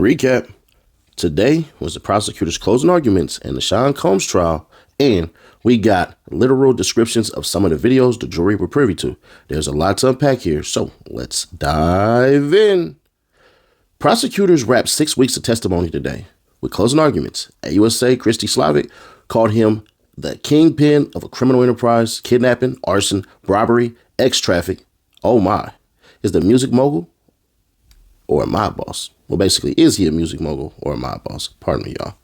Recap. Today was the prosecutor's closing arguments in the Sean Combs trial, and we got literal descriptions of some of the videos the jury were privy to. There's a lot to unpack here, so let's dive in. Prosecutors wrapped 6 weeks of testimony today with closing arguments. AUSA Christy Slavic called him the kingpin of a criminal enterprise, kidnapping, arson, bribery, traffic. Oh my. Is the music mogul or a mob boss? Well, basically, is he a music mogul or a mob boss? Pardon me, y'all.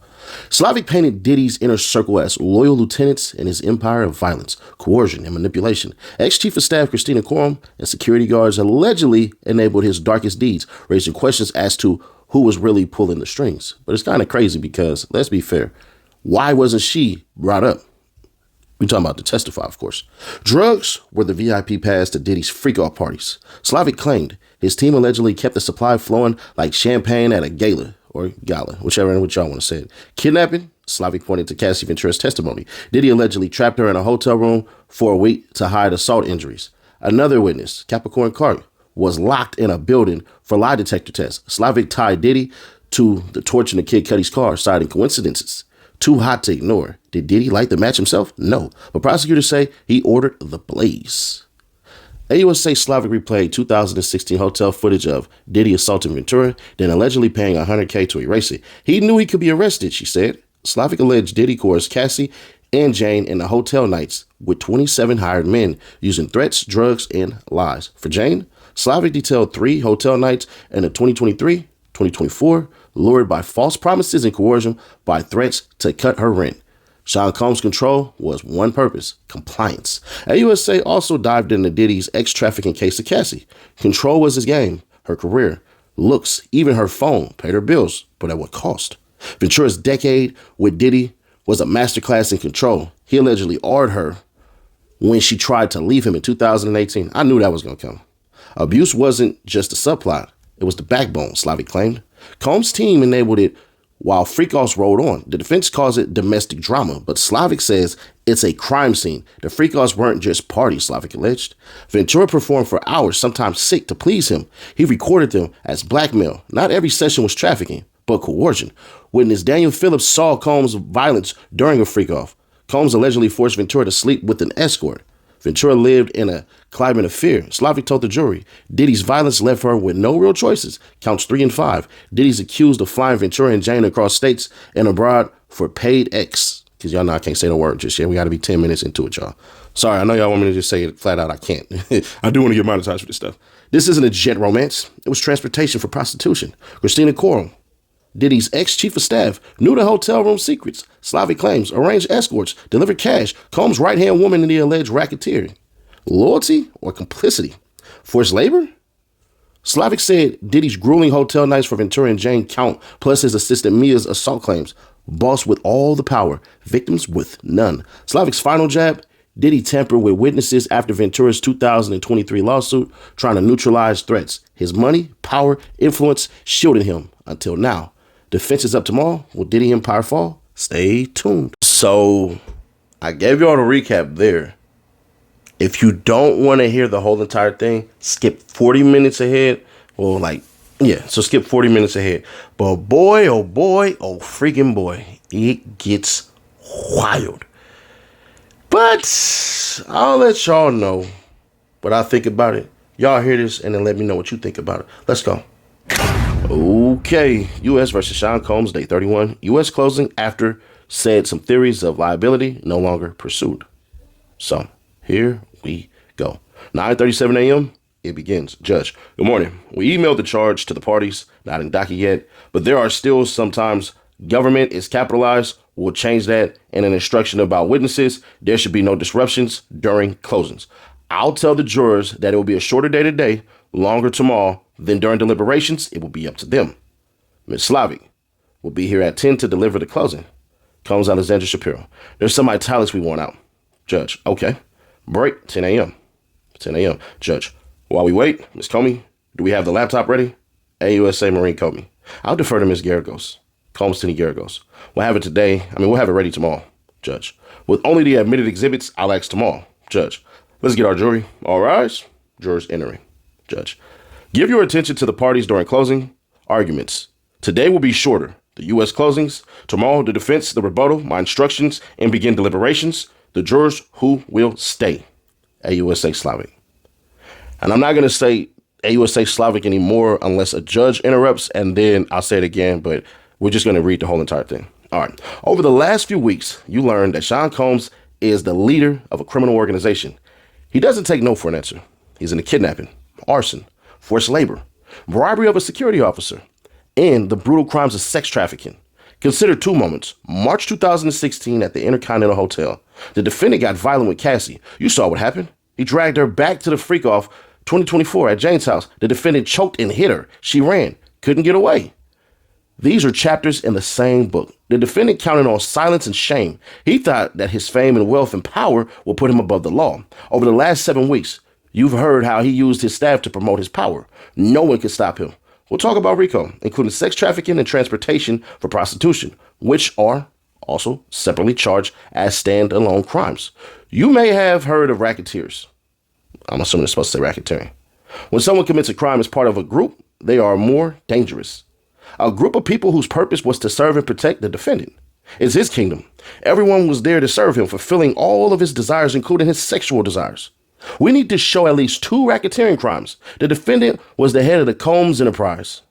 Slavic painted Diddy's inner circle as loyal lieutenants in his empire of violence, coercion, and manipulation. Ex-Chief of Staff Christina Quorum and security guards allegedly enabled his darkest deeds, raising questions as to who was really pulling the strings. But it's kind of crazy because, let's be fair, why wasn't she brought up? We're talking about to testify, of course. Drugs were the VIP pass to Diddy's freak-off parties. Slavic claimed his team allegedly kept the supply flowing like champagne at a gala, or gala, whichever which y'all want to say it. Kidnapping, Slavic pointed to Cassie Ventura's testimony. Diddy allegedly trapped her in a hotel room for a week to hide assault injuries. Another witness, Capricorn Clark, was locked in a building for lie detector tests. Slavic tied Diddy to the torch in the Kid Cudi's car, citing coincidences too hot to ignore. Did Diddy light the match himself? No. But prosecutors say he ordered the blaze. AUSA Slavic replayed 2016 hotel footage of Diddy assaulting Ventura, then allegedly paying $100K to erase it. He knew he could be arrested, she said. Slavic alleged Diddy coerced Cassie and Jane in the hotel nights with 27 hired men using threats, drugs, and lies. For Jane, Slavic detailed 3 hotel nights in the 2023-2024, lured by false promises and coercion by threats to cut her rent. Sean Combs' control was one purpose: compliance. AUSA also dived into Diddy's trafficking case of Cassie. Control was his game, her career, looks, even her phone, paid her bills, but at what cost? Ventura's decade with Diddy was a masterclass in control. He allegedly ordered her when she tried to leave him in 2018. I knew that was going to come. Abuse wasn't just a subplot. It was the backbone, Slavic claimed. Combs' team enabled it while freak-offs rolled on. The defense calls it domestic drama, but Slavic says it's a crime scene. The freak-offs weren't just parties, Slavic alleged. Ventura performed for hours, sometimes sick, to please him. He recorded them as blackmail. Not every session was trafficking, but coercion. Witness Daniel Phillips saw Combs' violence during a freak-off. Combs allegedly forced Ventura to sleep with an escort. Ventura lived in a climate of fear. Slavic told the jury Diddy's violence left her with no real choices. Counts 3 and 5. Diddy's accused of flying Ventura and Jane across states and abroad for paid X. Because y'all know I can't say the word just yet. We got to be 10 minutes into it, y'all. Sorry, I know y'all want me to just say it flat out. I can't. I do want to get monetized for this stuff. This isn't a jet romance. It was transportation for prostitution. Christina Quorum, Diddy's ex-chief of staff, knew the hotel room secrets. Slavic claims arranged escorts, delivered cash. Combs' right-hand woman in the alleged racketeering. Loyalty or complicity? Forced labor? Slavic said Diddy's grueling hotel nights for Ventura and Jane count, plus his assistant Mia's assault claims. Boss with all the power, victims with none. Slavic's final jab: Diddy tampered with witnesses after Ventura's 2023 lawsuit, trying to neutralize threats. His money, power, influence shielded him until now. Defense is up tomorrow. Will Diddy empire fall? Stay tuned. So I gave you all the recap there. If you don't want to hear the whole entire thing, skip 40 minutes ahead. Well, so skip 40 minutes ahead. But boy, oh freaking boy, it gets wild. But I'll let y'all know what I think about it. Y'all hear this and then let me know what you think about it. Let's go. Okay, U.S. versus Sean Combs, day 31. U.S. closing after said some theories of liability no longer pursued. So here we go. 9:37 a.m. It begins. Judge, good morning. We emailed the charge to the parties, not in docket yet, but there are still sometimes government is capitalized. We'll change that in an instruction about witnesses. There should be no disruptions during closings. I'll tell the jurors that it will be a shorter day today, longer tomorrow. Then during deliberations, it will be up to them. Ms. Slavic will be here at 10 to deliver the closing. Combs Alexander Shapiro. There's some italics we want out. Judge, okay. Break, 10 a.m. 10 a.m. Judge, while we wait, Ms. Comey, do we have the laptop ready? AUSA Marine Comey. I'll defer to Ms. Garagos. Combs to Garagos. We'll have it today. We'll have it ready tomorrow. Judge, with only the admitted exhibits, I'll ask tomorrow. Judge, let's get our jury. All rise. Jurors entering. Judge, give your attention to the parties during closing arguments. Today will be shorter. The U.S. closings. Tomorrow, the defense, the rebuttal, my instructions, and begin deliberations. The jurors who will stay. AUSA Slavic. And I'm not going to say AUSA Slavic anymore unless a judge interrupts, and then I'll say it again, but we're just going to read the whole entire thing. All right. Over the last few weeks, you learned that Sean Combs is the leader of a criminal organization. He doesn't take no for an answer. He's into kidnapping, arson, forced labor, bribery of a security officer, and the brutal crimes of sex trafficking. Consider two moments. March 2016 at the Intercontinental Hotel. The defendant got violent with Cassie. You saw what happened. He dragged her back to the freak-off 2024 at Jane's house. The defendant choked and hit her. She ran. Couldn't get away. These are chapters in the same book. The defendant counted on silence and shame. He thought that his fame and wealth and power will put him above the law. Over the last 7 weeks, you've heard how he used his staff to promote his power. No one could stop him. We'll talk about RICO, including sex trafficking and transportation for prostitution, which are also separately charged as standalone crimes. You may have heard of racketeers. I'm assuming it's supposed to say racketeering. When someone commits a crime as part of a group, they are more dangerous. A group of people whose purpose was to serve and protect the defendant. It's his kingdom. Everyone was there to serve him, fulfilling all of his desires, including his sexual desires. We need to show at least 2 racketeering crimes. The defendant was the head of the Combs enterprise.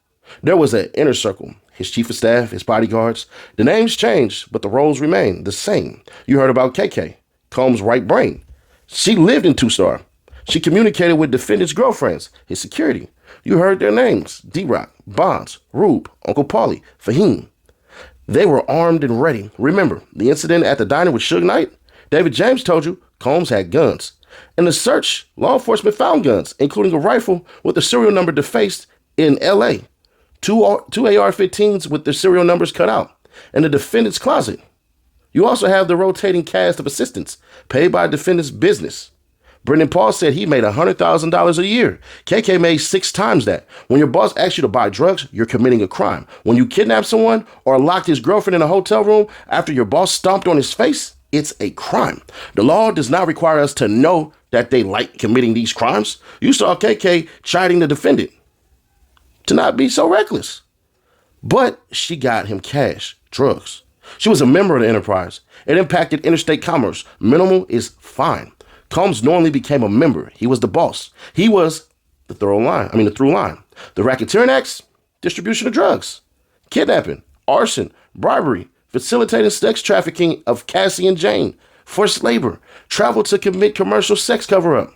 There was an inner circle, his chief of staff, his bodyguards. The names changed, but the roles remained the same. You heard about KK, Combs' right brain. She lived in 2-star. She communicated with defendant's girlfriends, his security. You heard their names, D-Rock, Bonds, Rube, Uncle Paulie, Fahim. They were armed and ready. Remember, the incident at the diner with Suge Knight? David James told you Combs had guns. In the search, law enforcement found guns, including a rifle with the serial number defaced in L.A., two AR-15s with their serial numbers cut out, in the defendant's closet. You also have the rotating cast of assistants paid by defendant's business. Brendan Paul said he made $100,000 a year. KK made 6 times that. When your boss asks you to buy drugs, you're committing a crime. When you kidnap someone or locked his girlfriend in a hotel room after your boss stomped on his face, it's a crime. The law does not require us to know that they like committing these crimes. You saw KK chiding the defendant to not be so reckless. But she got him cash, drugs. She was a member of the enterprise. It impacted interstate commerce. Minimal is fine. Combs normally became a member. He was the boss. He was the through line. The racketeering acts, distribution of drugs, kidnapping, arson, bribery, facilitating sex trafficking of Cassie and Jane, forced labor, travel to commit commercial sex cover-up.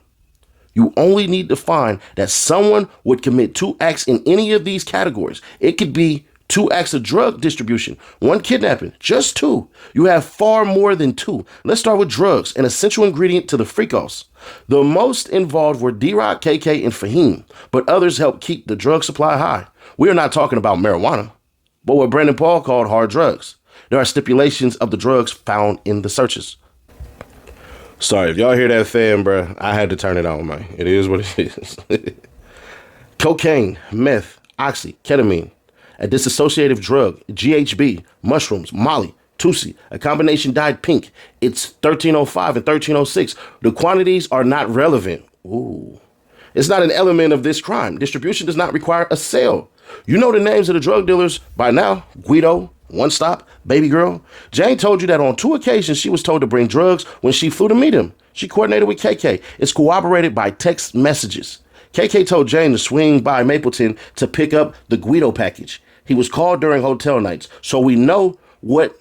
You only need to find that someone would commit 2 acts in any of these categories. It could be 2 acts of drug distribution, 1 kidnapping, just 2. You have far more than 2. Let's start with drugs, an essential ingredient to the freak-offs. The most involved were D-Rock, KK, and Fahim, but others helped keep the drug supply high. We are not talking about marijuana, but what Brandon Paul called hard drugs. There are stipulations of the drugs found in the searches. Sorry, if y'all hear that fan, bro, I had to turn it on, man. It is what it is. Cocaine, meth, oxy, ketamine, a dissociative drug, GHB, mushrooms, Molly, Tusi, a combination dyed pink. It's 1305 and 1306. The quantities are not relevant. Ooh. It's not an element of this crime. Distribution does not require a sale. You know the names of the drug dealers by now. Guido, One Stop, Baby Girl. Jane told you that on 2 occasions she was told to bring drugs when she flew to meet him. She coordinated with KK. It's corroborated by text messages. KK told Jane to swing by Mapleton to pick up the Guido package. He was called during hotel nights, so we know what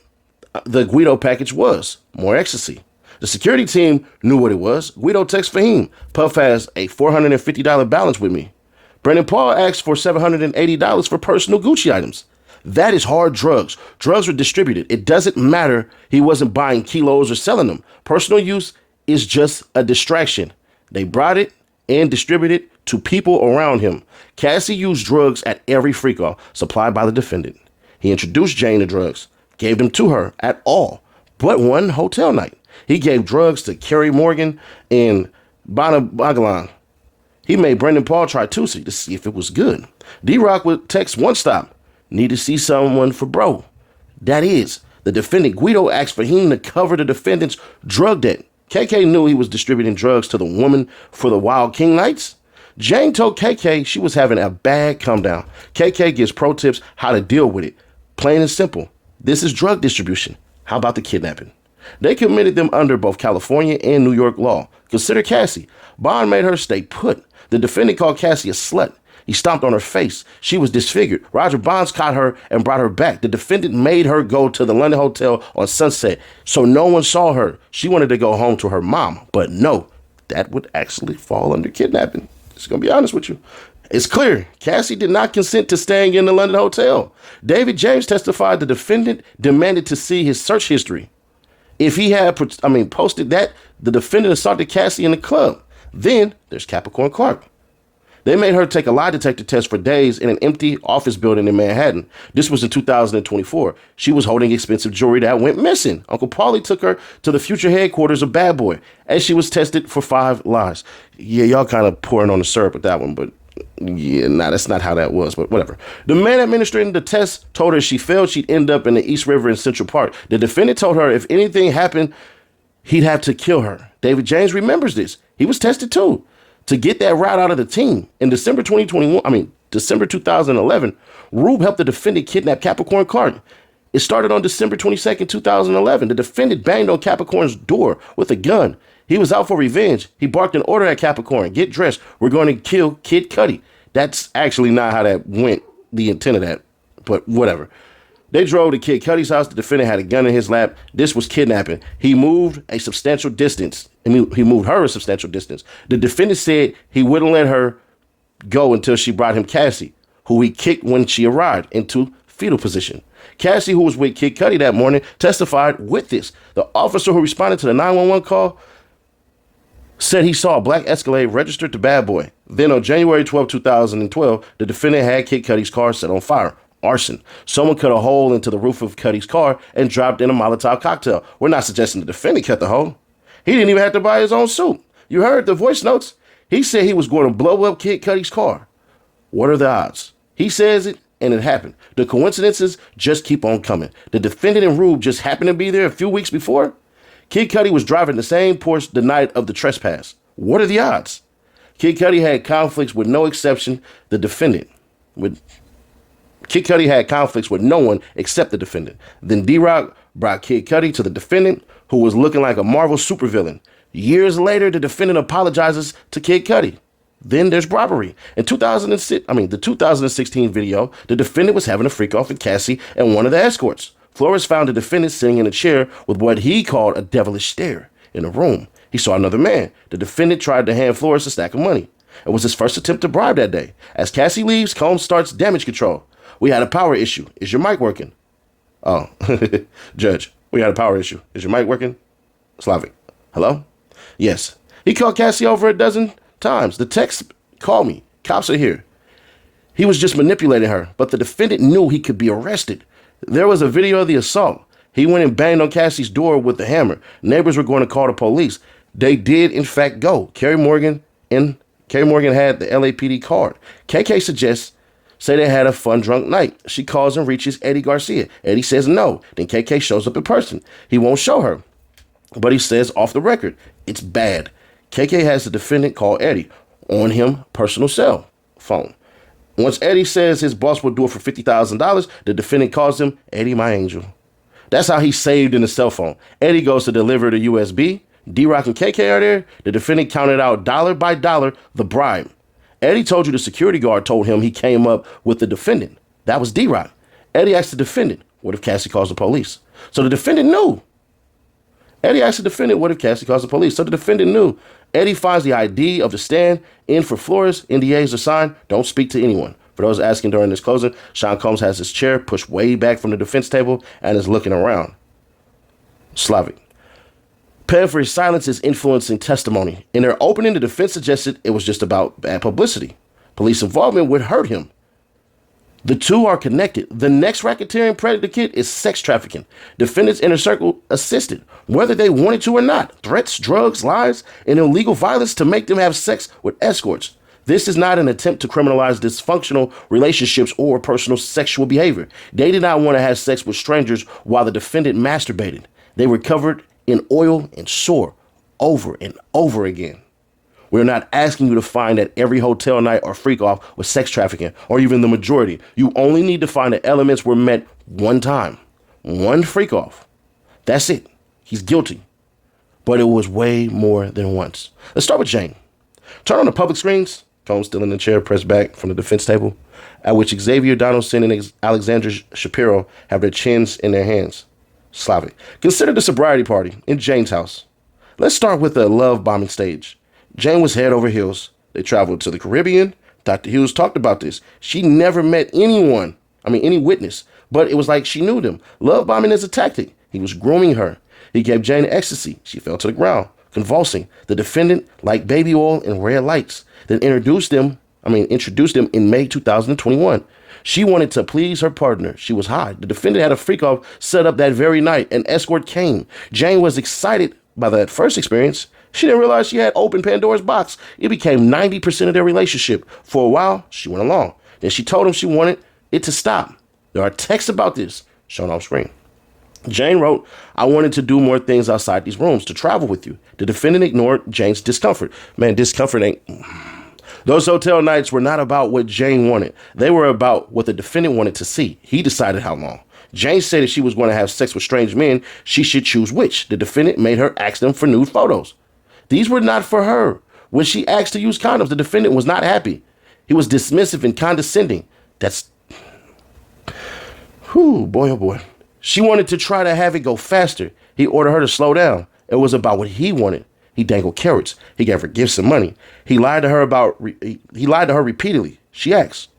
the Guido package was. More ecstasy. The security team knew what it was. Guido texts Fahim. Puff has a $450 balance with me. Brendan Paul asked for $780 for personal Gucci items. That is hard drugs. Drugs were distributed. It doesn't matter he wasn't buying kilos or selling them. Personal use is just a distraction. They brought it and distributed it to people around him. Cassie used drugs at every freak-off supplied by the defendant. He introduced Jane to drugs, gave them to her at all but one hotel night. He gave drugs to Kerry Morgan and Bana Bagalan. He made Brendan Paul try Tusi to see if it was good. D-Rock would text One Stop. Need to see someone for bro. That is, the defendant Guido asked for him to cover the defendant's drug debt. KK knew he was distributing drugs to the woman for the Wild King nights. Jane told KK she was having a bad come down. KK gives pro tips how to deal with it. Plain and simple. This is drug distribution. How about the kidnapping? They committed them under both California and New York law. Consider Cassie. Bond made her stay put. The defendant called Cassie a slut. He stomped on her face. She was disfigured. Roger Bonds caught her and brought her back. The defendant made her go to the London Hotel on Sunset, so no one saw her. She wanted to go home to her mom, but no, that would actually fall under kidnapping. Just gonna be honest with you. It's clear Cassie did not consent to staying in the London Hotel. David James testified the defendant demanded to see his search history. If he had, posted that, the defendant assaulted Cassie in the club. Then there's Capricorn Clark. They made her take a lie detector test for days in an empty office building in Manhattan. This was in 2024. She was holding expensive jewelry that went missing. Uncle Paulie took her to the future headquarters of Bad Boy, and she was tested for 5 lies. Yeah, y'all kind of pouring on the syrup with that one, but yeah, that's not how that was, but whatever. The man administrating the test told her she failed, she'd end up in the East River in Central Park. The defendant told her if anything happened, he'd have to kill her. David James remembers this. He was tested too. To get that route out of the team. In December 2011, Rube helped the defendant kidnap Capricorn Clark. It started on December 22nd, 2011. The defendant banged on Capricorn's door with a gun. He was out for revenge. He barked an order at Capricorn. Get dressed. We're going to kill Kid Cudi. That's actually not how that went, the intent of that, but whatever. They drove to Kid Cudi's house. The defendant had a gun in his lap. This was kidnapping. He moved a substantial distance. He moved her a substantial distance. The defendant said he wouldn't let her go until she brought him Cassie, who he kicked when she arrived into fetal position. Cassie, who was with Kid Cudi that morning, testified with this. The officer who responded to the 911 call said he saw a black Escalade registered to Bad Boy. Then on January 12, 2012, the defendant had Kid Cudi's car set on fire. Arson. Someone cut a hole into the roof of Cudi's car and dropped in a Molotov cocktail. We're not suggesting the defendant cut the hole. He didn't even have to buy his own suit. You heard the voice notes. He said he was going to blow up Kid Cudi's car. What are the odds? He says it, and it happened. The coincidences just keep on coming. The defendant and Rube just happened to be there a few weeks before. Kid Cudi was driving the same Porsche the night of the trespass. What are the odds? Kid Cudi had conflicts with no exception the defendant. Kid Cudi had conflicts with no one except the defendant. Then D-Rock brought Kid Cudi to the defendant, who was looking like a Marvel supervillain. Years later, the defendant apologizes to Kid Cudi. Then there's Bribery. In the 2016 video, the defendant was having a freak off with Cassie and one of the escorts. Flores found the defendant sitting in a chair with what he called a devilish stare in a room. He saw another man. The defendant tried to hand Flores a stack of money. It was his first attempt to bribe that day. As Cassie leaves, Combs starts damage control. We had a power issue. Is your mic working? Oh, Judge, we had a power issue. Is your mic working? Slavic. Hello? Yes. He called Cassie over a dozen times. The text, call me. Cops are here. He was just manipulating her, but the defendant knew he could be arrested. There was a video of the assault. He went and banged on Cassie's door with the hammer. Neighbors were going to call the police. They did, in fact, go. Kerry Morgan had the LAPD card. KK suggests say they had a fun drunk night. She calls and reaches Eddie Garcia. Eddie says no. Then KK shows up in person. He won't show her, but he says off the record, it's bad. KK has the defendant call Eddie on him personal cell phone. Once Eddie says his boss will do it for $50,000, the defendant calls him Eddie, my angel. That's how he's saved in the cell phone. Eddie goes to deliver the USB. D-Rock and KK are there. The defendant counted out dollar by dollar the bribe. Eddie told you the security guard told him he came up with the defendant. That was D-Rock. Eddie asked the defendant, what if Cassie calls the police? So the defendant knew. Eddie asked the defendant, what if Cassie calls the police? So the defendant knew. Eddie finds the ID of the stand in for Flores. NDAs are signed. Don't speak to anyone. For those asking during this closing, Sean Combs has his chair pushed way back from the defense table and is looking around. Slavic. Paying for his silence is influencing testimony. In their opening, the defense suggested it was just about bad publicity. Police involvement would hurt him. The two are connected. The next racketeering predicate is sex trafficking. Defendants' inner circle assisted, whether they wanted to or not. Threats, drugs, lies, and illegal violence to make them have sex with escorts. This is not an attempt to criminalize dysfunctional relationships or personal sexual behavior. They did not want to have sex with strangers while the defendant masturbated. They were covered in oil and sore over and over again. We're not asking you to find that every hotel night or freak off was sex trafficking, or even the majority. You only need to find the elements were met one time. One freak off. That's it. He's guilty. But it was way more than once. Let's start with Jane. Turn on the public screens. Combs still in the chair, pressed back from the defense table, at which Xavier Donaldson and Alexandra Shapiro have their chins in their hands. Slavic. Consider the sobriety party in Jane's house. Let's start with the love bombing stage. Jane was head over heels. They traveled to the Caribbean. Dr. Hughes talked about this. She never met any witness, but it was like she knew them. Love bombing is a tactic. He was grooming her. He gave Jane ecstasy. She fell to the ground, convulsing. The defendant liked baby oil and red lights, then introduced them in May 2021. She wanted to please her partner. She was high. The defendant had a freak-off set up that very night. An escort came. Jane was excited by that first experience. She didn't realize she had opened Pandora's box. It became 90% of their relationship. For a while, she went along. Then she told him she wanted it to stop. There are texts about this shown off screen. Jane wrote, I wanted to do more things outside these rooms, to travel with you. The defendant ignored Jane's discomfort. Man, discomfort ain't... Those hotel nights were not about what Jane wanted. They were about what the defendant wanted to see. He decided how long. Jane said if she was going to have sex with strange men, she should choose which. The defendant made her ask them for nude photos. These were not for her. When she asked to use condoms, the defendant was not happy. He was dismissive and condescending. That's... Whew, boy, oh boy. She wanted to try to have it go faster. He ordered her to slow down. It was about what he wanted. He dangled carrots. He gave her gifts and money. He lied to her repeatedly. She asked,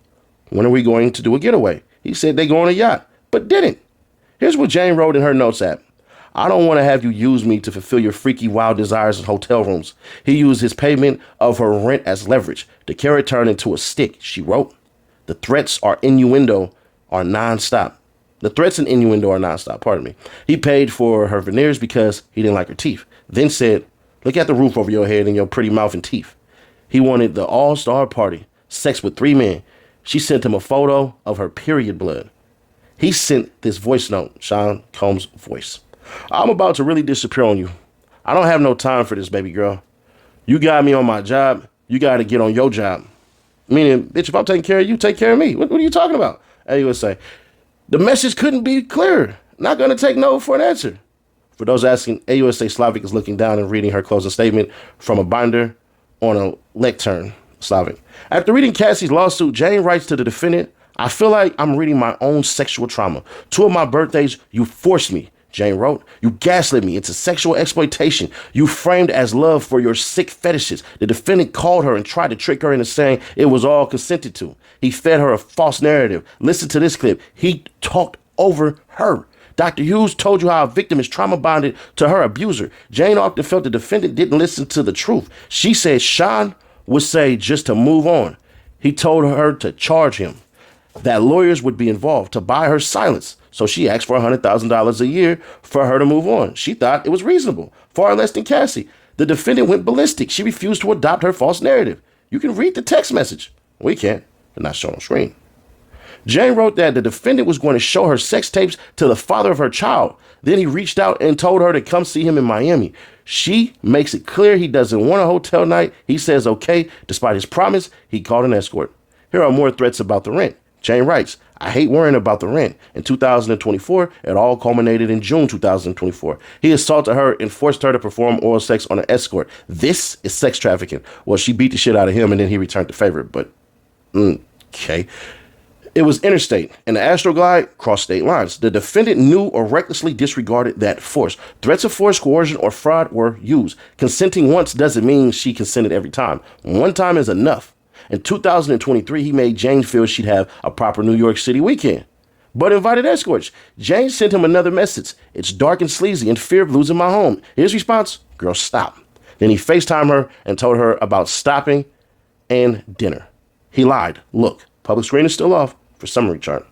when are we going to do a getaway? He said they go on a yacht, but didn't. Here's what Jane wrote in her notes app. I don't want to have you use me to fulfill your freaky, wild desires in hotel rooms. He used his payment of her rent as leverage. The carrot turned into a stick, she wrote. The threats and innuendo are nonstop. He paid for her veneers because he didn't like her teeth. Then said, look at the roof over your head and your pretty mouth and teeth. He wanted the all-star party, sex with 3 men. She sent him a photo of her period blood. He sent this voice note, Sean Combs' voice. I'm about to really disappear on you. I don't have no time for this, baby girl. You got me on my job. You got to get on your job. Meaning, bitch, if I'm taking care of you, take care of me. What are you talking about? And he would say, the message couldn't be clearer. Not going to take no for an answer. For those asking, AUSA Slavic is looking down and reading her closing statement from a binder on a lectern. Slavic. After reading Cassie's lawsuit, Jane writes to the defendant, I feel like I'm reading my own sexual trauma. 2 of my birthdays, you forced me. Jane wrote, you gaslit me into sexual exploitation. You framed as love for your sick fetishes. The defendant called her and tried to trick her into saying it was all consented to. He fed her a false narrative. Listen to this clip. He talked over her. Dr. Hughes told you how a victim is trauma bonded to her abuser. Jane often felt the defendant didn't listen to the truth. She said Sean would say just to move on. He told her to charge him, that lawyers would be involved, to buy her silence. So she asked for $100,000 a year for her to move on. She thought it was reasonable, far less than Cassie. The defendant went ballistic. She refused to adopt her false narrative. You can read the text message. We can't. They're not shown on screen. Jane wrote that the defendant was going to show her sex tapes to the father of her child. Then he reached out and told her to come see him in Miami. She makes it clear he doesn't want a hotel night. He says okay. Despite his promise, he called an escort. Here are more threats about the rent. Jane writes, I hate worrying about the rent. In 2024, it all culminated in June 2024. He assaulted her and forced her to perform oral sex on an escort. This is sex trafficking. Well, she beat the shit out of him and then he returned the favor. But, okay. It was interstate, and the Astroglide crossed state lines. The defendant knew or recklessly disregarded that force. Threats of force, coercion, or fraud were used. Consenting once doesn't mean she consented every time. One time is enough. In 2023, he made Jane feel she'd have a proper New York City weekend, but invited escorts. Jane sent him another message. It's dark and sleazy in fear of losing my home. His response, girl, stop. Then he FaceTimed her and told her about stopping and dinner. He lied. Look, public screen is still off for summary chart.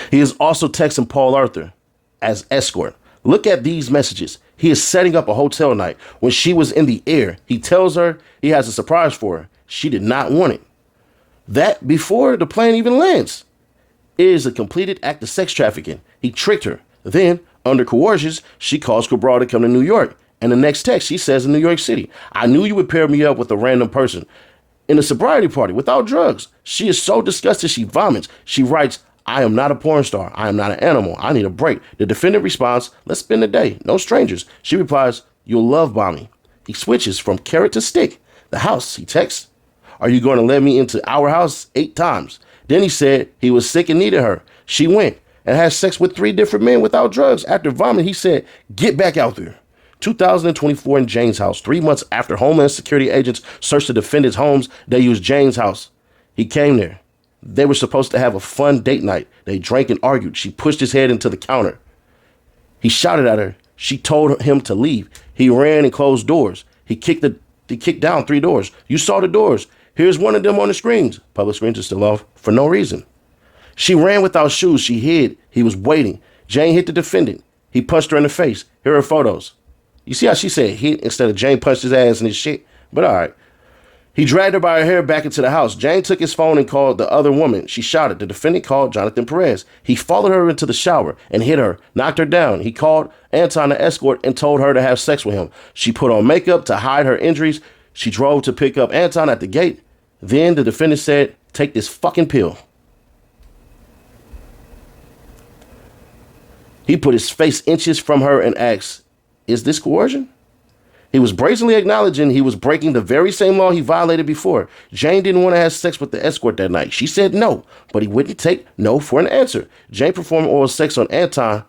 He is also texting Paul Arthur as escort. Look at these messages. He is setting up a hotel night. When she was in the air, he tells her he has a surprise for her. She did not want it. That before the plane even lands. It is a completed act of sex trafficking. He tricked her. Then, under coercion, she calls Cabral to come to New York And the next text, she says in New York City, I knew you would pair me up with a random person in a sobriety party without drugs. She is so disgusted she vomits. She writes, I am not a porn star. I am not an animal. I need a break. The defendant responds, let's spend the day. No strangers. She replies, you'll love bombing. He switches from carrot to stick. The house, he texts, are you going to let me into our house 8 times? Then he said he was sick and needed her. She went and had sex with 3 different men without drugs. After vomiting, he said, get back out there. 2024 in Jane's house. 3 months after Homeland Security agents searched the defendant's homes, they used Jane's house. He came there. They were supposed to have a fun date night. They drank and argued. She pushed his head into the counter. He shouted at her. She told him to leave. He ran and closed doors. He kicked down 3 doors. You saw the doors. Here's one of them on the screens. Public screens are still off for no reason. She ran without shoes. She hid. He was waiting. Jane hit the defendant. He punched her in the face. Here are photos. You see how she said hit instead of Jane punched his ass in his shit? But all right. He dragged her by her hair back into the house. Jane took his phone and called the other woman. She shouted. The defendant called Jonathan Perez. He followed her into the shower and hit her, knocked her down. He called Anton the escort and told her to have sex with him. She put on makeup to hide her injuries. She drove to pick up Anton at the gate. Then the defendant said, take this fucking pill. He put his face inches from her and asked, is this coercion? He was brazenly acknowledging he was breaking the very same law he violated before. Jane didn't want to have sex with the escort that night. She said no, but he wouldn't take no for an answer. Jane performed oral sex on Anton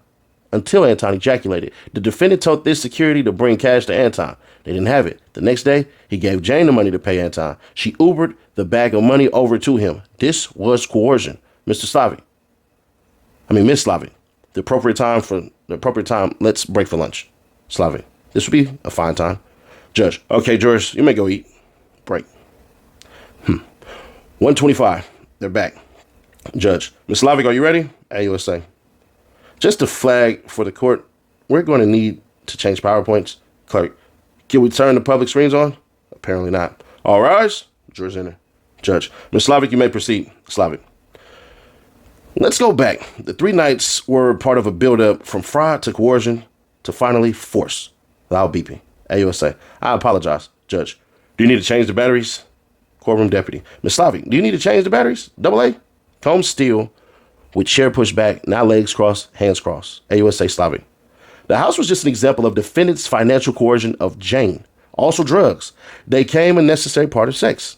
until Anton ejaculated. The defendant told this security to bring cash to Anton. They didn't have it. The next day, he gave Jane the money to pay Anton. She Ubered the bag of money over to him. This was coercion. Miss Slavic. The appropriate time, let's break for lunch. Slavic. This would be a fine time. Judge. Okay, jurors, you may go eat. Break. 125. They're back. Judge. Ms. Slavic, are you ready? AUSA. Just a flag for the court. We're going to need to change PowerPoints. Clerk. Can we turn the public screens on? Apparently not. All rise. Jurors enter. Judge. Ms. Slavic, you may proceed. Slavic. Let's go back. The 3 nights were part of a buildup from fraud to coercion to finally force. Loud beeping. AUSA. I apologize. Judge. Do you need to change the batteries? Courtroom deputy. Ms. Slavic, do you need to change the batteries? AA. Comb steel with chair pushed back, now legs crossed, hands crossed. AUSA Slavic. The house was just an example of defendant's financial coercion of Jane. Also drugs. They came a necessary part of sex.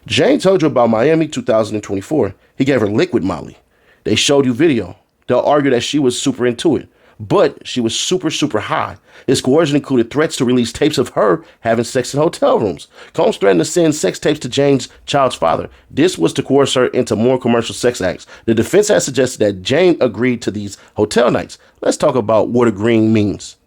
Jane told you about Miami 2024. He gave her liquid Molly. They showed you video. They'll argue that she was super into it. But she was super, super high. His coercion included threats to release tapes of her having sex in hotel rooms. Combs threatened to send sex tapes to Jane's child's father. This was to coerce her into more commercial sex acts. The defense has suggested that Jane agreed to these hotel nights. Let's talk about what agreeing means.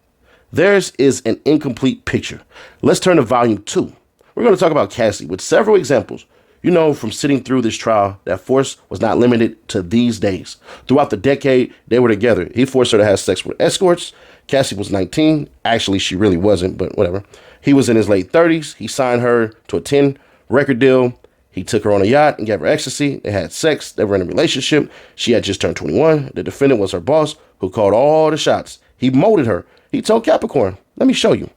Theirs is an incomplete picture. Let's turn to volume 2. We're going to talk about Cassie with several examples. You know from sitting through this trial that force was not limited to these days. Throughout the decade they were together, he forced her to have sex with escorts. Cassie was 19. Actually, she really wasn't, but whatever. He was in his late 30s. He signed her to a 10 record deal. He took her on a yacht and gave her ecstasy. They had sex. They were in a relationship. She had just turned 21. The defendant was her boss who called all the shots. He molded her. He told Capricorn, let me show you.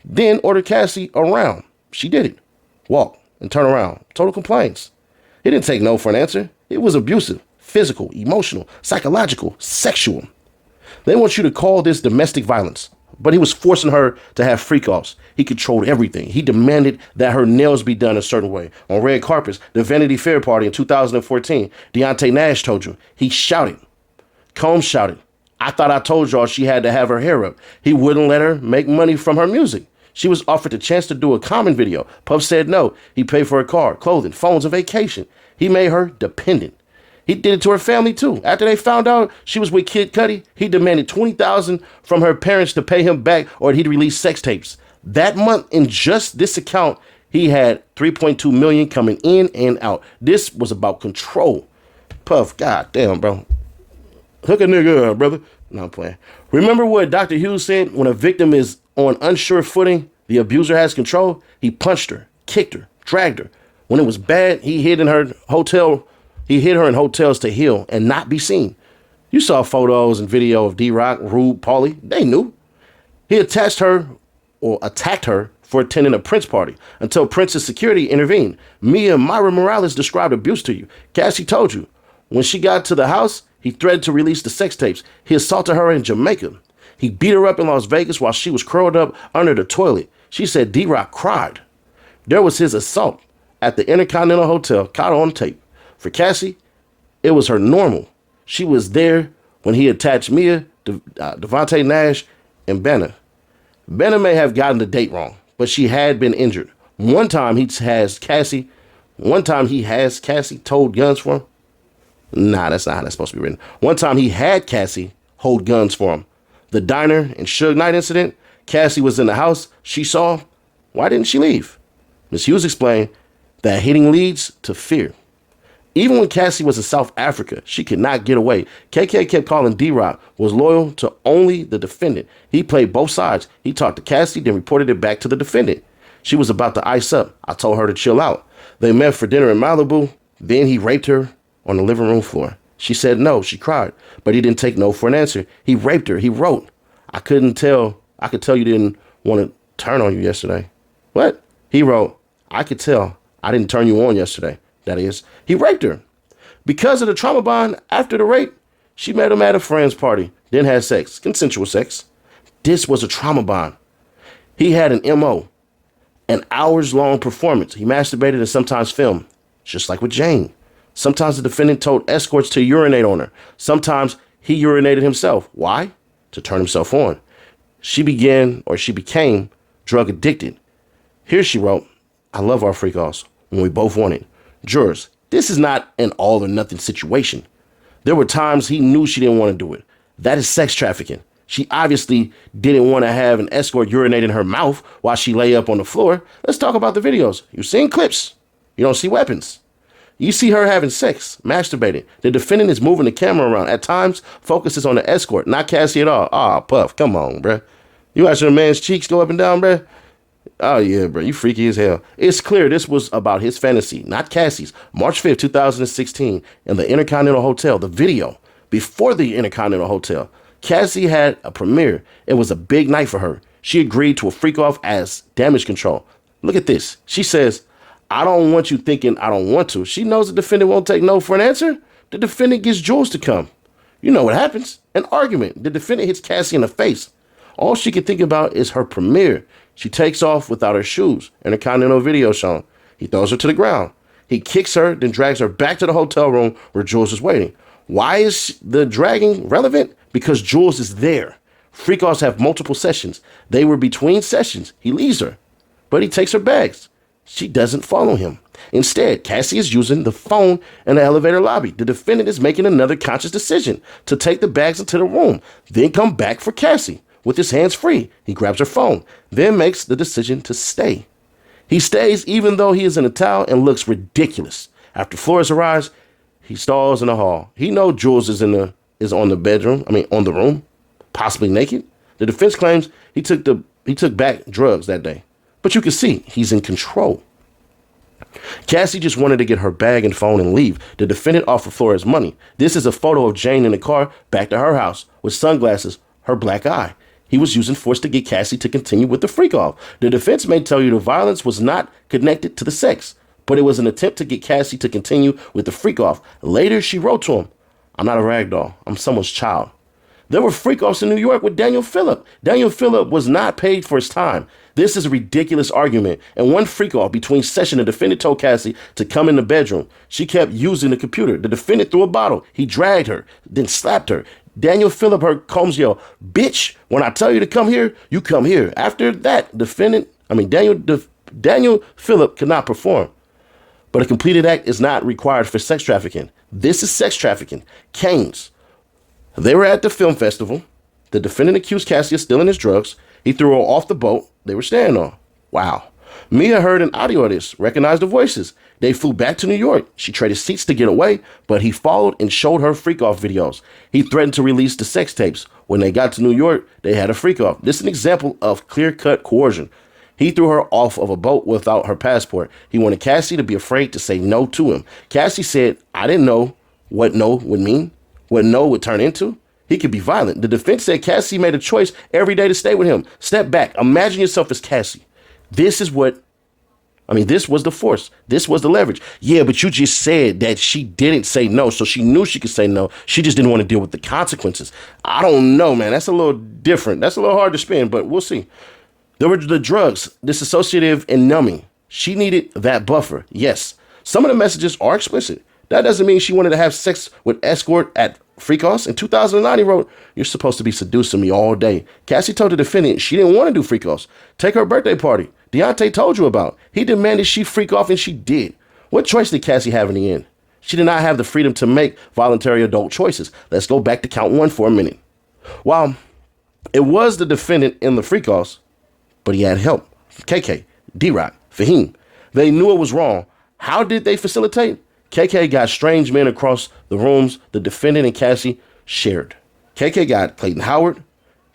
Then ordered Cassie around. She did it. Walk and turn around. Total compliance. He didn't take no for an answer. It was abusive, physical, emotional, psychological, sexual. They want you to call this domestic violence. But he was forcing her to have freak-offs. He controlled everything. He demanded that her nails be done a certain way. On red carpets, the Vanity Fair party in 2014, Deontay Nash told you. He shouted. Combs shouted. I thought I told y'all she had to have her hair up. He wouldn't let her make money from her music. She was offered the chance to do a Common video. Puff said no. He paid for her car, clothing, phones, and vacation. He made her dependent. He did it to her family, too. After they found out she was with Kid Cudi, he demanded $20,000 from her parents to pay him back or he'd release sex tapes. That month, in just this account, he had $3.2 million coming in and out. This was about control. Puff, goddamn, bro. Hook a nigga up, brother. No, I'm playing. Remember what Dr. Hughes said? When a victim is on unsure footing, the abuser has control. He punched her, kicked her, dragged her. When it was bad, he hid in her hotel. He hid her in hotels to heal and not be seen. You saw photos and video of D-Rock, Rube, Pauly. They knew. He attached her or attacked her for attending a Prince party until Prince's security intervened. Mia Myra Morales described abuse to you. Cassie told you. When she got to the house, he threatened to release the sex tapes. He assaulted her in Jamaica. He beat her up in Las Vegas while she was curled up under the toilet. She said D-Rock cried. There was his assault at the Intercontinental Hotel, caught on tape. For Cassie, it was her normal. She was there when he attached Mia, Devontae Nash, and Benna. Benna may have gotten the date wrong, but she had been injured. One time he has Cassie told guns for him. Nah, that's not how that's supposed to be written. One time he had Cassie hold guns for him. The diner and Suge Knight incident, Cassie was in the house. She saw. Why didn't she leave? Ms. Hughes explained that hitting leads to fear. Even when Cassie was in South Africa, she could not get away. KK kept calling D-Rock, was loyal to only the defendant. He played both sides. He talked to Cassie, then reported it back to the defendant. She was about to ice up. I told her to chill out. They met for dinner in Malibu. Then he raped her on the living room floor. She said no. She cried, but he didn't take no for an answer. He raped her. He wrote, I could tell you didn't want to turn on you yesterday. What? He wrote, I could tell I didn't turn you on yesterday. That is, he raped her. Because of the trauma bond after the rape, she met him at a friend's party, then had sex, consensual sex. This was a trauma bond. He had an MO, an hours-long performance. He masturbated and sometimes filmed, just like with Jane. Sometimes the defendant told escorts to urinate on her. Sometimes he urinated himself. Why? To turn himself on. She became drug addicted. Here she wrote, I love our freak-offs when we both wanted. Jurors, this is not an all or nothing situation. There were times he knew she didn't want to do it. That is sex trafficking. She obviously didn't want to have an escort urinate in her mouth while she lay up on the floor. Let's talk about the videos. You've seen clips. You don't see weapons. You see her having sex, masturbating. The defendant is moving the camera around. At times, focuses on the escort, not Cassie at all. Ah, Puff, come on, bruh. You watching a man's cheeks go up and down, bruh? Oh, yeah, bro. You freaky as hell. It's clear this was about his fantasy, not Cassie's. March 5th, 2016, in the Intercontinental Hotel, the video, before the Intercontinental Hotel. Cassie had a premiere. It was a big night for her. She agreed to a freak-off as damage control. Look at this. She says, I don't want you thinking I don't want to. She knows the defendant won't take no for an answer. The defendant gets Jules to come. You know what happens. An argument. The defendant hits Cassie in the face. All she can think about is her premiere. She takes off without her shoes. Intercontinental video shown. He throws her to the ground. He kicks her, then drags her back to the hotel room where Jules is waiting. Why is the dragging relevant? Because Jules is there. Freak-offs have multiple sessions. They were between sessions. He leaves her, but he takes her bags. She doesn't follow him. Instead, Cassie is using the phone in the elevator lobby. The defendant is making another conscious decision to take the bags into the room, then come back for Cassie. With his hands free, he grabs her phone, then makes the decision to stay. He stays even though he is in a towel and looks ridiculous. After Flores arrives, he stalls in the hall. He knows Jules is on the room, possibly naked. The defense claims he took back drugs that day. But you can see he's in control. Cassie just wanted to get her bag and phone and leave. The defendant offered Flores money. This is a photo of Jane in the car back to her house with sunglasses, her black eye. He was using force to get Cassie to continue with the freak-off. The defense may tell you the violence was not connected to the sex, but it was an attempt to get Cassie to continue with the freak-off. Later, she wrote to him, I'm not a rag doll. I'm someone's child. There were freak-offs in New York with Daniel Phillip. Daniel Phillip was not paid for his time. This is a ridiculous argument. And one freak-off between session, the defendant told Cassie to come in the bedroom. She kept using the computer. The defendant threw a bottle. He dragged her, then slapped her. Daniel Phillip heard Combs yell, bitch, when I tell you to come here, you come here. After that, Daniel Phillip could not perform. But a completed act is not required for sex trafficking. This is sex trafficking. Canes. They were at the film festival. The defendant accused Cassie of stealing his drugs. He threw her off the boat they were staying on. Wow. Mia heard an audio of this, recognized the voices. They flew back to New York. She traded seats to get away, but he followed and showed her freak-off videos. He threatened to release the sex tapes. When they got to New York, they had a freak-off. This is an example of clear-cut coercion. He threw her off of a boat without her passport. He wanted Cassie to be afraid to say no to him. Cassie said, I didn't know what no would mean, what no would turn into. He could be violent. The defense said Cassie made a choice every day to stay with him. Step back. Imagine yourself as Cassie. This was the force. This was the leverage. Yeah, but you just said that she didn't say no, so she knew she could say no. She just didn't want to deal with the consequences. I don't know, man. That's a little different. That's a little hard to spin, but we'll see. There were the drugs, dissociative and numbing. She needed that buffer. Yes. Some of the messages are explicit. That doesn't mean she wanted to have sex with escort at Freakos. In 2009, he wrote, "You're supposed to be seducing me all day." Cassie told the defendant she didn't want to do Freakos. Take her birthday party. Deontay told you about. He demanded she freak off, and she did. What choice did Cassie have in the end? She did not have the freedom to make voluntary adult choices. Let's go back to count one for a minute. While it was the defendant in the Freakos, but he had help. KK, D-Rock, Fahim. They knew it was wrong. How did they facilitate? KK got strange men across the rooms the defendant and Cassie shared. KK got Clayton Howard,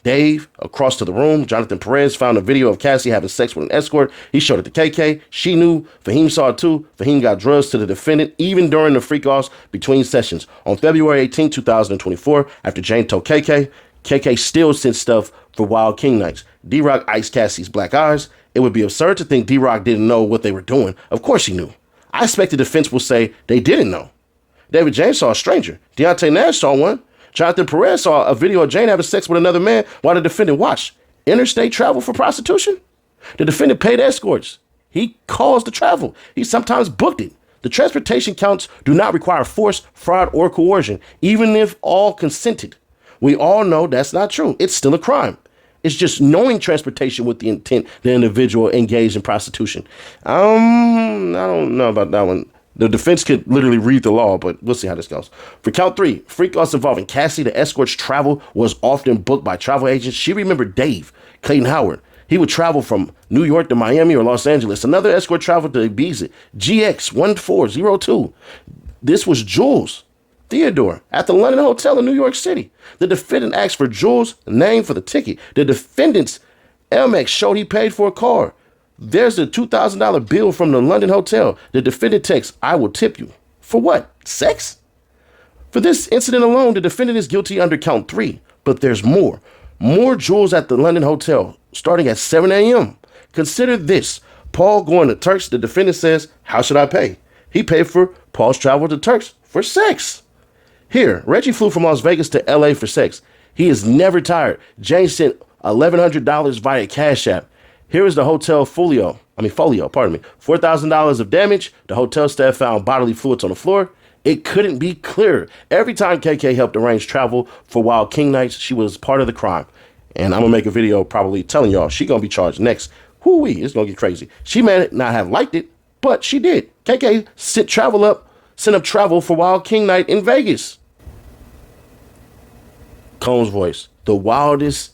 Dave across to the room. Jonathan Perez found a video of Cassie having sex with an escort. He showed it to KK. She knew. Fahim saw it too. Fahim got drugs to the defendant even during the freak-offs between sessions. On February 18, 2024, after Jane told KK, KK still sent stuff for Wild King nights. D-Rock iced Cassie's black eyes. It would be absurd to think D-Rock didn't know what they were doing. Of course he knew. I expect the defense will say they didn't know. David James saw a stranger. Deontay Nash saw one. Jonathan Perez saw a video of Jane having sex with another man while the defendant watched. Interstate travel for prostitution? The defendant paid escorts. He caused the travel. He sometimes booked it. The transportation counts do not require force, fraud, or coercion, even if all consented. We all know that's not true. It's still a crime. It's just knowing transportation with the intent the individual engaged in prostitution. I don't know about that one. The defense could literally read the law, but we'll see how this goes. For count three, freak-offs involving Cassie, the escort's travel was often booked by travel agents. She remembered Dave, Clayton Howard. He would travel from New York to Miami or Los Angeles. Another escort traveled to Ibiza, GX1402. This was Jules Theodore at the London Hotel in New York City. The defendant asked for Jules' name for the ticket. The defendant's Amex showed he paid for a car. There's a $2,000 bill from the London Hotel. The defendant texts, "I will tip you." For what? Sex? For this incident alone, the defendant is guilty under count three. But there's more. More Jules at the London Hotel, starting at 7 a.m. Consider this. Paul going to Turks. The defendant says, "How should I pay?" He paid for Paul's travel to Turks for sex. Here, Reggie flew from Las Vegas to LA for sex. He is never tired. Jane sent $1,100 via Cash App. Here is the hotel folio, $4,000 of damage. The hotel staff found bodily fluids on the floor. It couldn't be clearer. Every time KK helped arrange travel for Wild King nights, she was part of the crime. And I'm going to make a video probably telling y'all she going to be charged next. Whoo-wee, it's going to get crazy. She may not have liked it, but she did. KK sent up travel for Wild King night in Vegas. Combs' voice. The wildest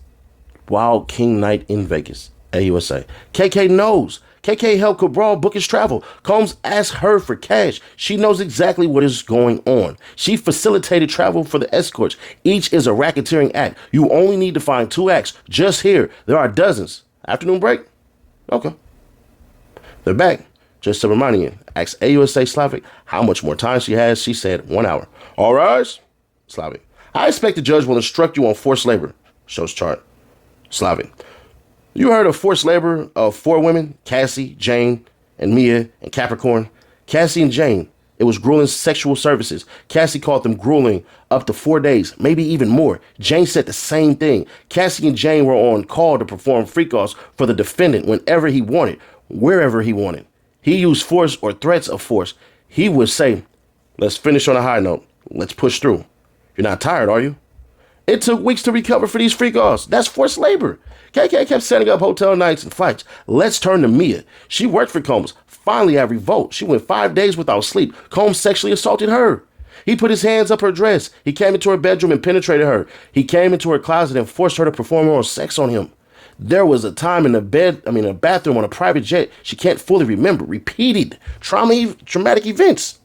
Wild King night in Vegas. AUSA. KK knows. KK helped Cabral book his travel. Combs asked her for cash. She knows exactly what is going on. She facilitated travel for the escorts. Each is a racketeering act. You only need to find 2 acts. Just here, there are dozens. Afternoon break? Okay. They're back. Just to remind you, asked AUSA Slavic how much more time she has. She said 1 hour. All rise. Slavic. I expect the judge will instruct you on forced labor. Shows chart. Slavic. You heard of forced labor of 4 women, Cassie, Jane, and Mia, and Capricorn. Cassie and Jane, it was grueling sexual services. Cassie called them grueling up to 4 days, maybe even more. Jane said the same thing. Cassie and Jane were on call to perform freak-offs for the defendant whenever he wanted, wherever he wanted. He used force or threats of force. He would say, "Let's finish on a high note. Let's push through. You're not tired, are you?" It took weeks to recover for these freak-offs. That's forced labor. KK kept setting up hotel nights and flights. Let's turn to Mia. She worked for Combs. Finally, at revolt, she went 5 days without sleep. Combs sexually assaulted her. He put his hands up her dress. He came into her bedroom and penetrated her. He came into her closet and forced her to perform oral sex on him. There was a time in a bathroom on a private jet she can't fully remember. Repeated traumatic events.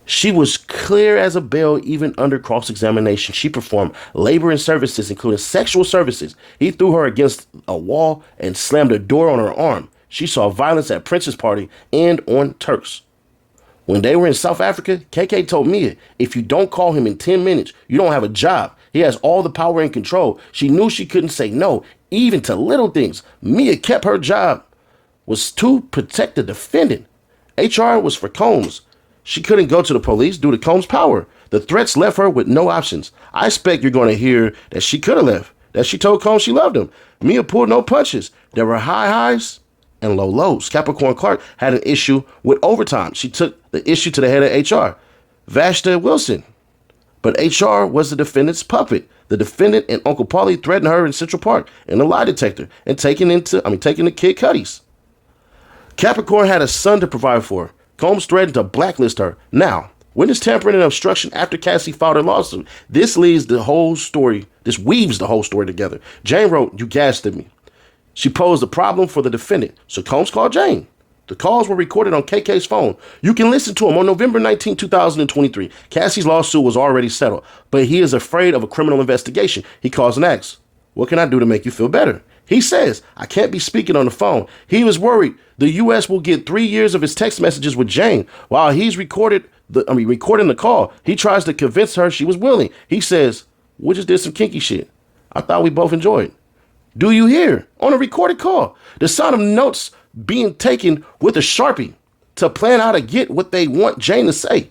She was clear as a bell even under cross-examination. She performed labor and services, including sexual services. He threw her against a wall and slammed a door on her arm. She saw violence at Prince's party and on Turks. When they were in South Africa, KK told Mia, if you don't call him in 10 minutes, you don't have a job. He has all the power and control. She knew she couldn't say no, even to little things. Mia kept her job, was to protect the defendant. HR was for Combs. She couldn't go to the police due to Combs' power. The threats left her with no options. I expect you're going to hear that she could have left, that she told Combs she loved him. Mia pulled no punches. There were high highs and low lows. Capricorn Clark had an issue with overtime. She took the issue to the head of HR, Vashta Wilson. But HR was the defendant's puppet. The defendant and Uncle Paulie threatened her in Central Park in a lie detector and taking the Kid Cuddies. Capricorn had a son to provide for. Combs threatened to blacklist her. Now, witness tampering and obstruction after Cassie filed her lawsuit. This weaves the whole story together. Jane wrote, "You gaslit me." She posed a problem for the defendant, so Combs called Jane. The calls were recorded on KK's phone. You can listen to them on November 19, 2023. Cassie's lawsuit was already settled, but he is afraid of a criminal investigation. He calls and asks, "What can I do to make you feel better?" He says, "I can't be speaking on the phone." He was worried the U.S. will get 3 years of his text messages with Jane. While he's recording the call, he tries to convince her she was willing. He says, "We just did some kinky shit. I thought we both enjoyed." Do you hear? On a recorded call, the sound of notes being taken with a Sharpie to plan how to get what they want Jane to say.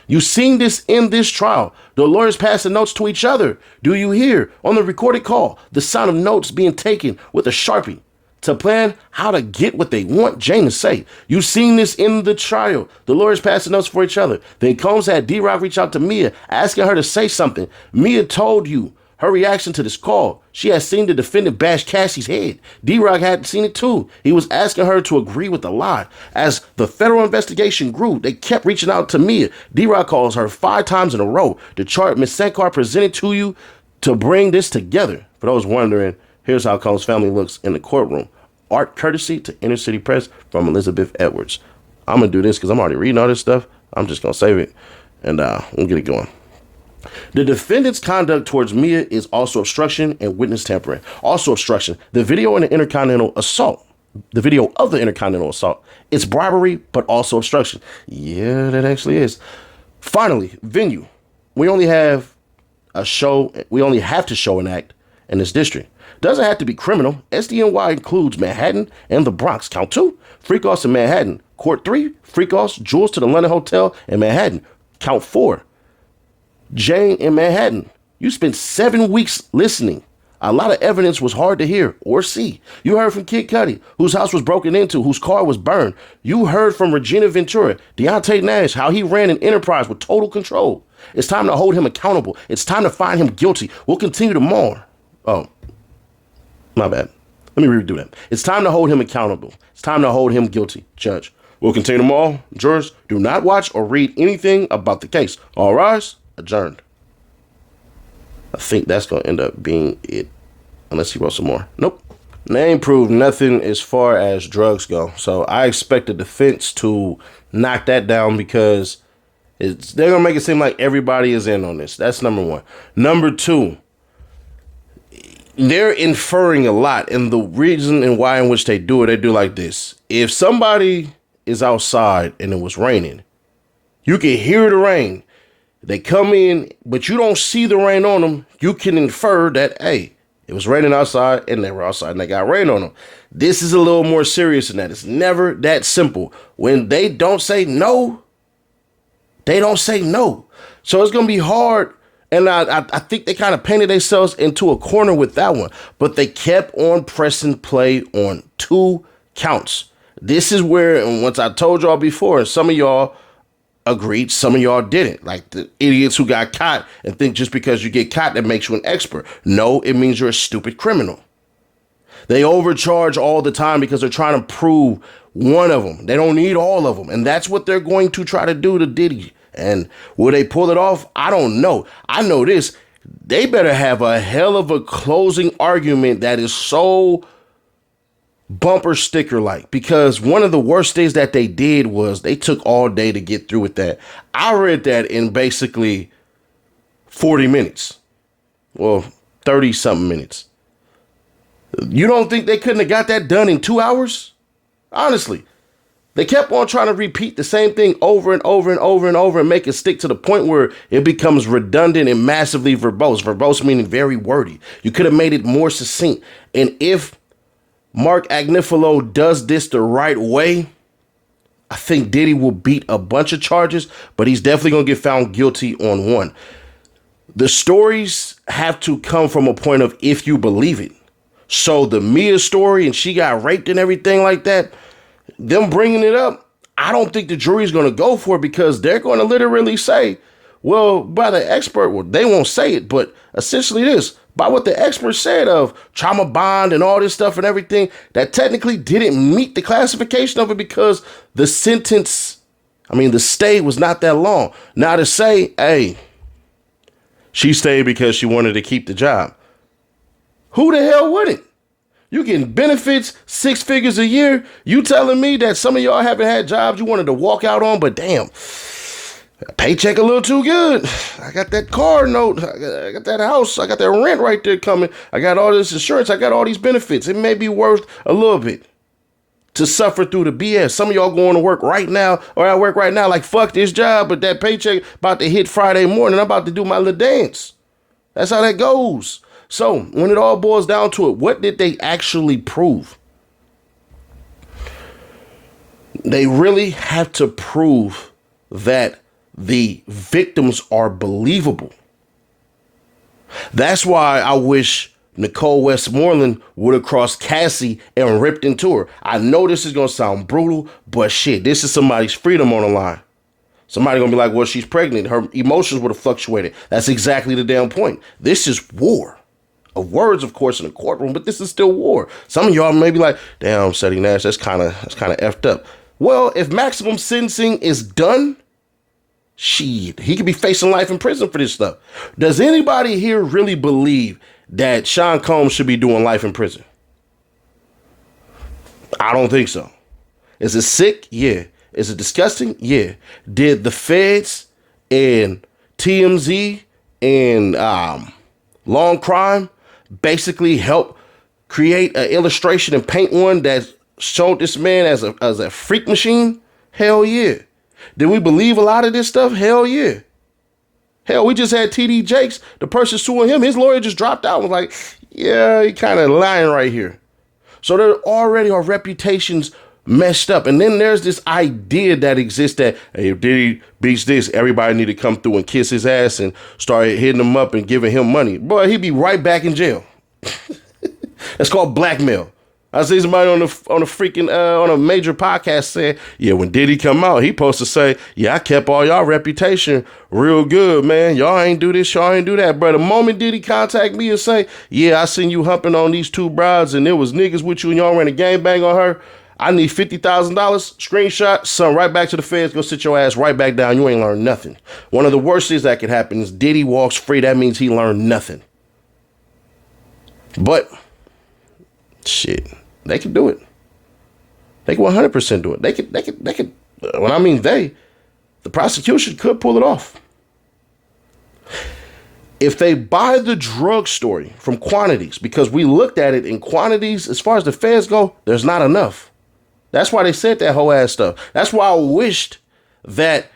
You've seen this in this trial. The lawyers passing notes to each other. Do you hear? On the recorded call, the sound of notes being taken with a Sharpie to plan how to get what they want Jane to say. You've seen this in the trial. The lawyers passing notes for each other. Then Combs had D-Rock reach out to Mia, asking her to say something. Mia told you her reaction to this call. She had seen the defendant bash Cassie's head. D-Rock had seen it too. He was asking her to agree with the lie. As the federal investigation grew, they kept reaching out to Mia. D-Rock calls her 5 times in a row. The chart Ms. Sankar presented to you to bring this together. For those wondering, here's how Combs' family looks in the courtroom. Art courtesy to Inner City Press from Elizabeth Edwards. I'm going to do this because I'm already reading all this stuff. I'm just going to save it and we'll get it going. The defendant's conduct towards Mia is also obstruction and witness tampering. Also obstruction. The video of the Intercontinental Assault. It's bribery, but also obstruction. Yeah, that actually is. Finally, venue. We only have to show an act in this district. Doesn't have to be criminal. SDNY includes Manhattan and the Bronx. Count 2. Freak-offs in Manhattan. Court 3. Freak-offs, jewels to the London Hotel in Manhattan. Count 4. Jane in Manhattan. You spent 7 weeks listening. A lot of evidence was hard to hear or see. You heard from Kid Cudi, whose house was broken into, whose car was burned. You heard from Regina Ventura, Deontay Nash, how he ran an enterprise with total control. It's time to hold him accountable. It's time to find him guilty. We'll continue to mourn. Oh, my bad. Let me redo that. It's time to hold him accountable. It's time to hold him guilty. Judge. We'll continue to mourn. Jurors, do not watch or read anything about the case. All rise. Adjourned. I think that's going to end up being it. Unless he wrote some more. Nope. They ain't proved nothing as far as drugs go. So I expect the defense to knock that down because they're going to make it seem like everybody is in on this. That's number one. Number two, they're inferring a lot. And the reason and why in which they do it, they do like this. If somebody is outside and it was raining, you can hear the rain. They come in, but you don't see the rain on them. You can infer that, hey, it was raining outside and they were outside and they got rain on them. This is a little more serious than that. It's never that simple. When they don't say no, they don't say no. So it's going to be hard. And I think they kind of painted themselves into a corner with that one. But they kept on pressing play on 2 counts. This is where, and once I told y'all before, and some of y'all agreed, some of y'all didn't. Like the idiots who got caught and think just because you get caught that makes you an expert. No, it means you're a stupid criminal. They overcharge all the time because they're trying to prove one of them. They don't need all of them. And that's what they're going to try to do to Diddy. And will they pull it off? I don't know. I know this. They better have a hell of a closing argument that is so bumper sticker like, because one of the worst things that they did was they took all day to get through with that. I read that in basically 40 minutes. Well, 30 something minutes. You don't think they couldn't have got that done in 2 hours? Honestly, They kept on trying to repeat the same thing over and over and over and over and make it stick to the point where it becomes redundant and massively verbose. Verbose meaning very wordy. You could have made it more succinct. And if Mark Agnifilo does this the right way, I think Diddy will beat a bunch of charges, but he's definitely going to get found guilty on one. The stories have to come from a point of if you believe it. So the Mia story and she got raped and everything like that, them bringing it up, I don't think the jury's going to go for it because they're going to literally say, well, by the expert, well, they won't say it, but essentially this, by what the expert said of trauma bond and all this stuff and everything, that technically didn't meet the classification of it because the sentence, the stay was not that long. Now to say, hey, she stayed because she wanted to keep the job. Who the hell wouldn't? You getting benefits, 6 figures a year. You telling me that some of y'all haven't had jobs you wanted to walk out on, but damn, paycheck a little too good. I got that car note. I got that house. I got that rent right there coming. I got all this insurance. I got all these benefits. It may be worth a little bit to suffer through the BS. Some of y'all going to work right now or at work right now like, fuck this job, but that paycheck about to hit Friday morning. I'm about to do my little dance. That's how that goes. So when it all boils down to it, what did they actually prove? They really have to prove that the victims are believable. That's why I wish Nicole Westmoreland would have crossed Cassie and ripped into her. I know this is going to sound brutal, but shit, this is somebody's freedom on the line. Somebody going to be like, well, she's pregnant. Her emotions would have fluctuated. That's exactly the damn point. This is war. Of words, of course, in a courtroom, but this is still war. Some of y'all may be like, damn, Seti Nash, that's kind of effed up. Well, if maximum sentencing is done, shit, he could be facing life in prison for this stuff. Does anybody here really believe that Sean Combs should be doing life in prison? I don't think so. Is it sick? Yeah. Is it disgusting? Yeah. Did the feds and TMZ and Long Crime basically help create an illustration and paint one that showed this man as a freak machine? Hell yeah. Did we believe a lot of this stuff? Hell yeah. Hell, we just had TD Jakes, the person suing him. His lawyer just dropped out and was like, yeah, he kind of lying right here. So there already are reputations messed up. And then there's this idea that exists that, hey, if Diddy beats this, everybody need to come through and kiss his ass and start hitting him up and giving him money. Boy, he'd be right back in jail. That's called blackmail. I see somebody on a major podcast saying, yeah, when Diddy come out, he supposed to say, yeah, I kept all y'all reputation real good, man. Y'all ain't do this, y'all ain't do that. But the moment Diddy contact me and say, yeah, I seen you humping on these 2 brides and there was niggas with you and y'all ran a gangbang on her, I need $50,000, screenshot, son, right back to the feds, go sit your ass right back down. You ain't learned nothing. One of the worst things that could happen is Diddy walks free. That means he learned nothing. But, shit, they can do it. They can 100% do it. They could, when I mean the prosecution could pull it off. If they buy the drug story from quantities, because we looked at it in quantities, as far as the feds go, there's not enough. That's why they said that whole ass stuff. That's why I wished that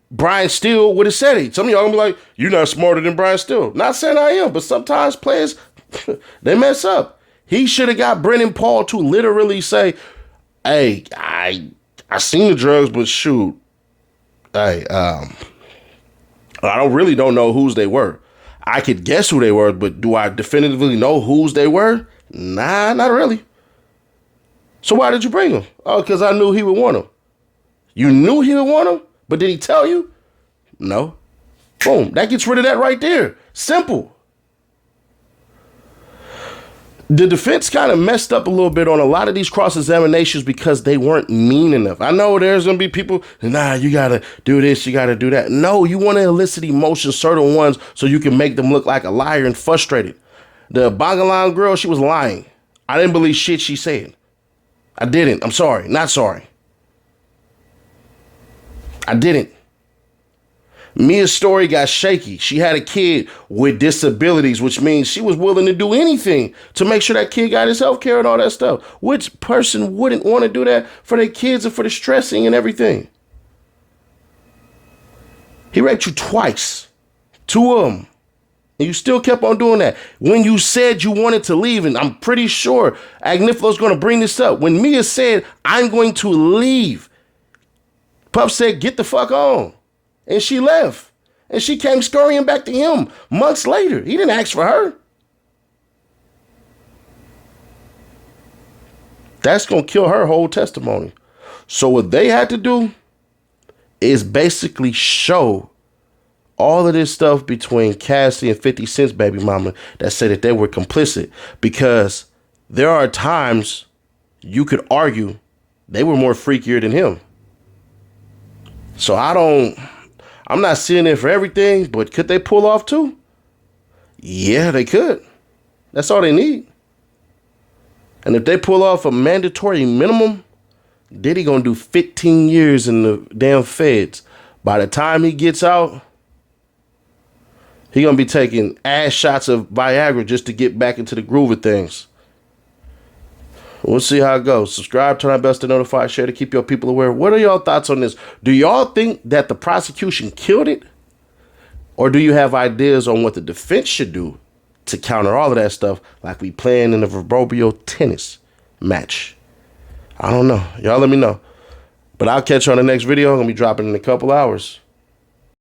Brian Steele would have said it. Some of y'all gonna be like, you're not smarter than Brian Steele. Not saying I am, but sometimes players, they mess up. He should have got Brennan Paul to literally say, hey, I seen the drugs, but shoot, hey, I don't know whose they were. I could guess who they were, but do I definitively know whose they were? Nah, not really. So why did you bring him? Oh, because I knew he would want him. You knew he would want him, but did he tell you? No. Boom. That gets rid of that right there. Simple. The defense kind of messed up a little bit on a lot of these cross-examinations because they weren't mean enough. I know there's going to be people, nah, you got to do this, you got to do that. No, you want to elicit emotions, certain ones, so you can make them look like a liar and frustrated. The Bangalan girl, she was lying. I didn't believe shit she said. I didn't. I'm sorry. Not sorry. I didn't. Mia's story got shaky. She had a kid with disabilities, which means she was willing to do anything to make sure that kid got his health care and all that stuff. Which person wouldn't want to do that for their kids and for the stressing and everything? He raped you twice. 2 of them. And you still kept on doing that. When you said you wanted to leave, and I'm pretty sure Agniflo's going to bring this up. When Mia said, I'm going to leave, Puff said, get the fuck on. And she left. And she came scurrying back to him months later. He didn't ask for her. That's going to kill her whole testimony. So what they had to do is basically show all of this stuff between Cassie and 50 Cent's baby mama that said that they were complicit, because there are times you could argue they were more freakier than him. So I'm not seeing it for everything, but could they pull off too? Yeah, they could. That's all they need. And if they pull off a mandatory minimum, Diddy gonna do 15 years in the damn feds. By the time he gets out, he gonna be taking ass shots of Viagra just to get back into the groove of things. We'll see how it goes. Subscribe, turn on bell to notify, share to keep your people aware. What are y'all thoughts on this? Do y'all think that the prosecution killed it? Or do you have ideas on what the defense should do to counter all of that stuff like we playing in the proverbial tennis match? I don't know. Y'all let me know. But I'll catch you on the next video. I'm going to be dropping in a couple hours.